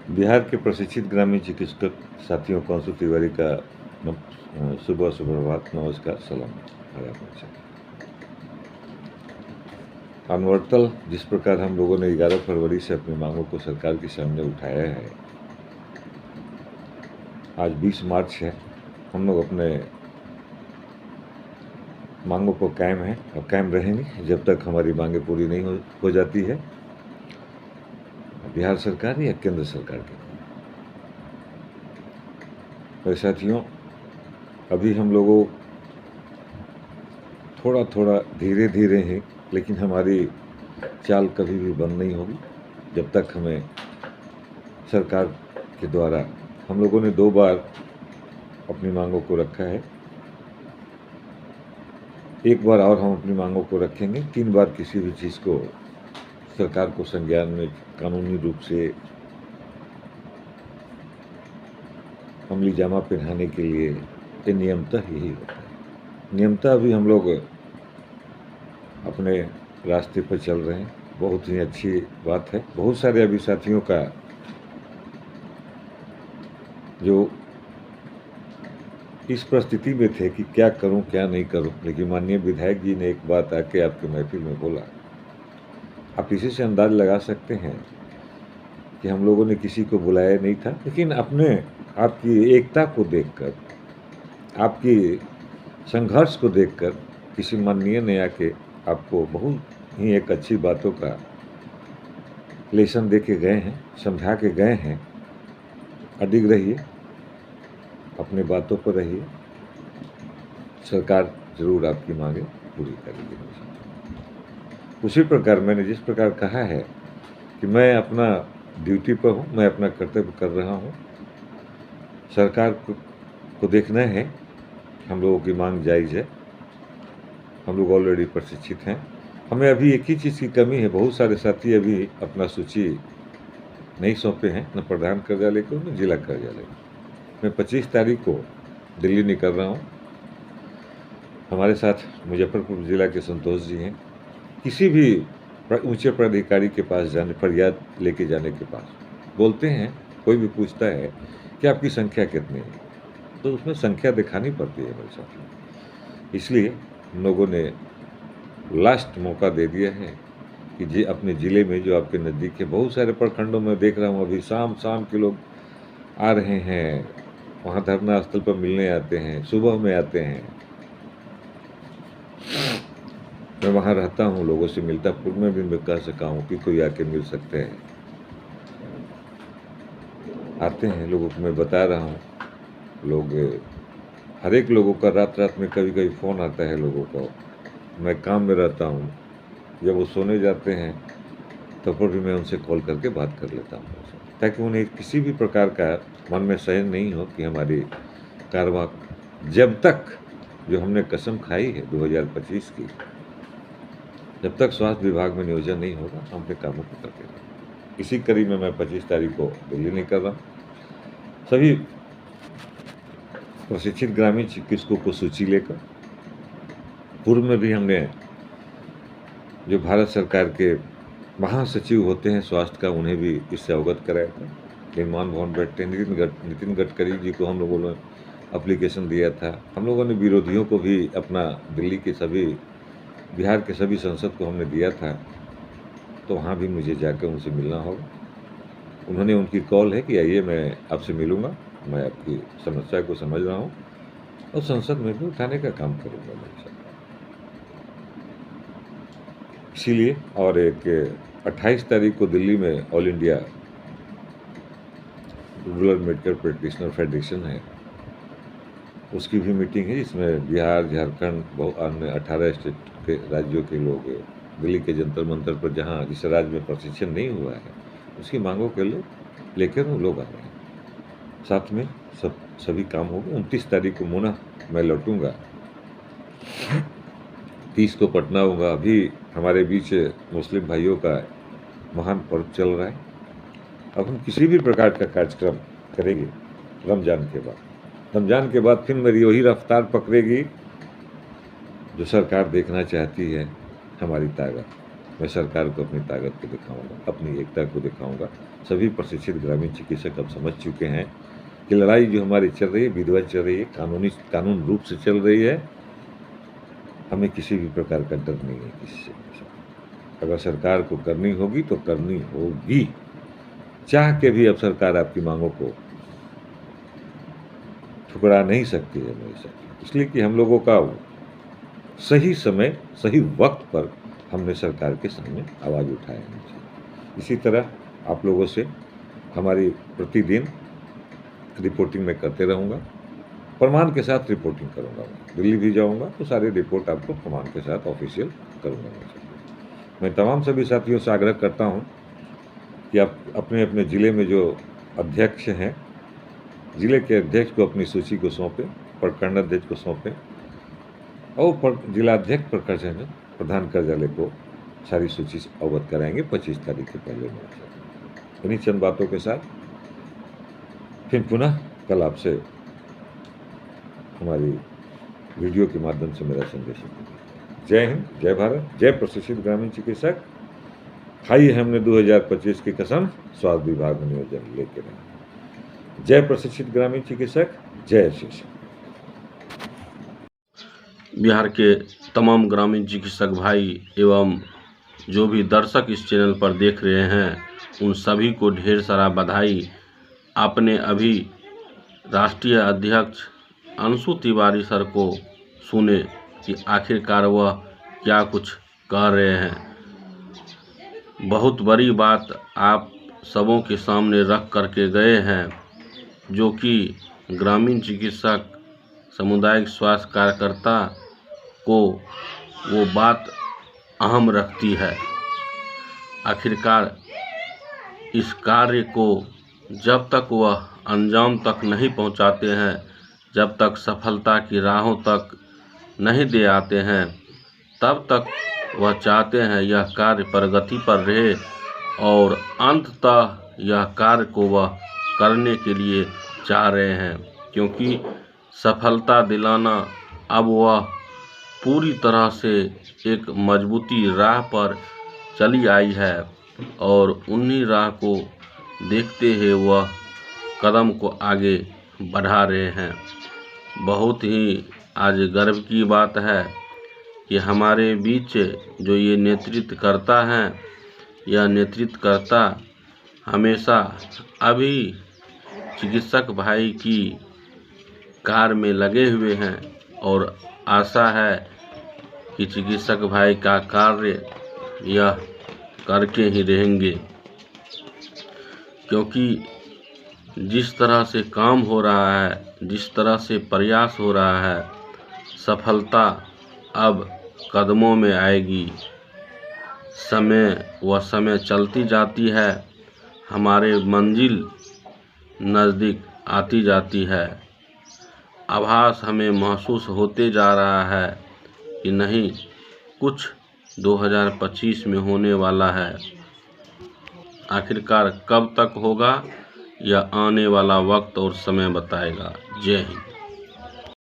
बिहार के प्रशिक्षित ग्रामीण चिकित्सक साथियों को अंशु तिवारी का सुबह सुप्रभात, नमस्कार, सलाम, आदाब। अनवरतल जिस प्रकार हम लोगों ने 11 फरवरी से अपनी मांगों को सरकार के सामने उठाया है, आज 20 मार्च है, हम लोग अपने मांगों को कायम हैं और कायम रहेंगे जब तक हमारी मांगें पूरी नहीं हो जाती है, बिहार सरकार या केंद्र सरकार के। मेरे साथियों, अभी हम लोगों थोड़ा थोड़ा धीरे धीरे हैं, लेकिन हमारी चाल कभी भी बंद नहीं होगी जब तक हमें सरकार के द्वारा, हम लोगों ने 2 बार अपनी मांगों को रखा है, एक बार और हम अपनी मांगों को रखेंगे, 3 बार किसी भी चीज़ को सरकार को संज्ञान में कानूनी रूप से अमली जामा पहनाने के लिए ये नियमतः यही होता है। नियमतः अभी हम लोग अपने रास्ते पर चल रहे हैं, बहुत ही अच्छी बात है। बहुत सारे अभी साथियों का जो इस परिस्थिति में थे कि क्या करूं क्या नहीं करूं, लेकिन माननीय विधायक जी ने एक बात आके आपके महफिल में बोला। आप इसी से अंदाज लगा सकते हैं कि हम लोगों ने किसी को बुलाया नहीं था, लेकिन अपने आपकी एकता को देखकर, आपकी संघर्ष को देखकर किसी माननीय ने आके आपको बहुत ही एक अच्छी बातों का लेसन दे के गए हैं, समझा के गए हैं। अडिग रहिए, अपने बातों पर रहिए, सरकार जरूर आपकी मांगे पूरी करेगी। उसी प्रकार मैंने जिस प्रकार कहा है कि मैं अपना ड्यूटी पर हूँ, मैं अपना कर्तव्य कर रहा हूँ, सरकार को देखना है हम लोगों की मांग जायज़ है, हम लोग ऑलरेडी प्रशिक्षित हैं। हमें अभी एक ही चीज़ की कमी है, बहुत सारे साथी अभी अपना सूची नहीं सौंपे हैं, न प्रधान कार्यालय को न जिला कार्यालय को। मैं 25 तारीख को दिल्ली निकल रहा हूँ, हमारे साथ मुजफ्फरपुर जिला के संतोष जी हैं। किसी भी ऊंचे पदाधिकारी के पास जाने, फरियाद लेके जाने के पास बोलते हैं, कोई भी पूछता है कि आपकी संख्या कितनी है, तो उसमें संख्या दिखानी पड़ती है मेरे साथ। इसलिए हम लोगों ने लास्ट मौका दे दिया है कि जी अपने ज़िले में जो आपके नज़दीक है, बहुत सारे प्रखंडों में देख रहा हूँ अभी शाम के लोग आ रहे हैं, वहाँ धरना स्थल पर मिलने आते हैं, सुबह में आते हैं। मैं वहाँ रहता हूँ, लोगों से मिलता, पूर्व में भी मैं कह सका हूँ कि कोई आके मिल सकते हैं, आते हैं लोगों को मैं बता रहा हूँ। लोग, हर एक लोगों का रात में कभी कभी फ़ोन आता है लोगों को, मैं काम में रहता हूँ, जब वो सोने जाते हैं तब पर भी मैं उनसे कॉल करके बात कर लेता हूँ, ताकि उन्हें किसी भी प्रकार का मन में सहन नहीं हो कि हमारी कार्रवाई, जब तक जो हमने कसम खाई है 2025 की, जब तक स्वास्थ्य विभाग में नियोजन नहीं होगा, हम अपने कामों को करते रहेंगे। इसी कड़ी में मैं 25 तारीख को दिल्ली निकल रहा हूँ। सभी प्रशिक्षित ग्रामीण चिकित्सकों को सूची लेकर, पूर्व में भी हमने जो भारत सरकार के महासचिव होते हैं स्वास्थ्य का, उन्हें भी इससे अवगत कराया था। निर्माण भवन बैठते नितिन गडकरी जी को हम लोगों ने एप्लीकेशन दिया था। हम लोगों ने विरोधियों को भी अपना, दिल्ली के सभी, बिहार के सभी सांसद को हमने दिया था, तो वहाँ भी मुझे जाकर उनसे मिलना होगा। उन्होंने, उनकी कॉल है कि आइए मैं आपसे मिलूँगा, मैं आपकी समस्या को समझ रहा हूँ और संसद में भी उठाने का काम करूँगा मेरे साथ। इसीलिए, और एक 28 तारीख को दिल्ली में all India rural medical practitioner federation है, उसकी भी मीटिंग है, जिसमें बिहार, झारखंड, बहुत अन्य 18 स्टेट के राज्यों के लोग दिल्ली के जंतर मंतर पर, जहाँ जिस राज्य में प्रशिक्षण नहीं हुआ है, उसकी मांगों के लिए लेकर वो लोग आ रहे हैं। साथ में सभी काम होंगे। 29 तारीख को मुना मैं लौटूंगा, 30 को पटना होगा। अभी हमारे बीच मुस्लिम भाइयों का महान पर्व चल रहा है। अब हम किसी भी प्रकार का कार्यक्रम करेंगे रमज़ान के बाद, रमज़ान के बाद फिर मेरी वही रफ्तार पकड़ेगी जो सरकार देखना चाहती है, हमारी ताकत। मैं सरकार को अपनी ताकत को दिखाऊंगा, अपनी एकता को दिखाऊंगा। सभी प्रशिक्षित ग्रामीण चिकित्सक अब समझ चुके हैं कि लड़ाई जो हमारी चल रही है, विधिवत चल रही है, कानून रूप से चल रही है। हमें किसी भी प्रकार का डर नहीं है किसी से। अगर सरकार को करनी होगी तो करनी होगी, चाह के भी अब सरकार आपकी मांगों को ठुकरा नहीं सकती है मेरे साथ, इसलिए कि हम लोगों का सही समय सही वक्त पर हमने सरकार के सामने आवाज़ उठाया है। इसी तरह आप लोगों से हमारी प्रतिदिन रिपोर्टिंग मैं करते रहूँगा, प्रमाण के साथ रिपोर्टिंग करूँगा। मैं दिल्ली भी जाऊँगा तो सारी रिपोर्ट आपको प्रमाण के साथ ऑफिशियल करूँगा। मैं तमाम सभी साथियों से आग्रह करता हूँ कि आप अपने अपने ज़िले में जो अध्यक्ष हैं, ज़िले के अध्यक्ष को अपनी सूची को सौंपें, प्रखंड अध्यक्ष को सौंपें और जिलाध्यक्ष प्रधान कार्यालय को सारी सूची से अवगत कराएंगे 25 तारीख के पहले। इन्हीं चंद बातों के साथ फिर पुनः कल आपसे हमारी वीडियो के माध्यम से मेरा संदेश है। जय हिंद, जय भारत, जय प्रशिक्षित ग्रामीण चिकित्सक। खाई है हमने 2025 की कसम, स्वास्थ्य विभाग में नियोजन लेके रहे। जय प्रशिक्षित ग्रामीण चिकित्सक, जय श्री श्याम। बिहार के तमाम ग्रामीण चिकित्सक भाई एवं जो भी दर्शक इस चैनल पर देख रहे हैं उन सभी को ढेर सारा बधाई। आपने अभी राष्ट्रीय अध्यक्ष अंशु तिवारी सर को सुने कि आखिरकार वह क्या कुछ कह रहे हैं। बहुत बड़ी बात आप सबों के सामने रख करके गए हैं, जो कि ग्रामीण चिकित्सक सामुदायिक स्वास्थ्य कार्यकर्ता को वो बात अहम रखती है। आखिरकार इस कार्य को जब तक वह अंजाम तक नहीं पहुंचाते हैं, जब तक सफलता की राहों तक नहीं दे आते हैं, तब तक वह चाहते हैं यह कार्य प्रगति पर रहे और अंततः यह कार्य को वह करने के लिए चाह रहे हैं, क्योंकि सफलता दिलाना अब वह पूरी तरह से एक मजबूती राह पर चली आई है और उन्हीं राह को देखते हुए वह कदम को आगे बढ़ा रहे हैं। बहुत ही आज गर्व की बात है कि हमारे बीच जो ये नेतृत्व करता है, यह नेतृत्वकर्ता हमेशा अभी चिकित्सक भाई की कार्य में लगे हुए हैं और आशा है कि चिकित्सक भाई का कार्य यह करके ही रहेंगे, क्योंकि जिस तरह से काम हो रहा है, जिस तरह से प्रयास हो रहा है, सफलता अब कदमों में आएगी। समय चलती जाती है, हमारे मंजिल नज़दीक आती जाती है। आभास हमें महसूस होते जा रहा है कि नहीं, कुछ 2025 में होने वाला है। आखिरकार कब तक होगा, यह आने वाला वक्त और समय बताएगा। जय हिंद।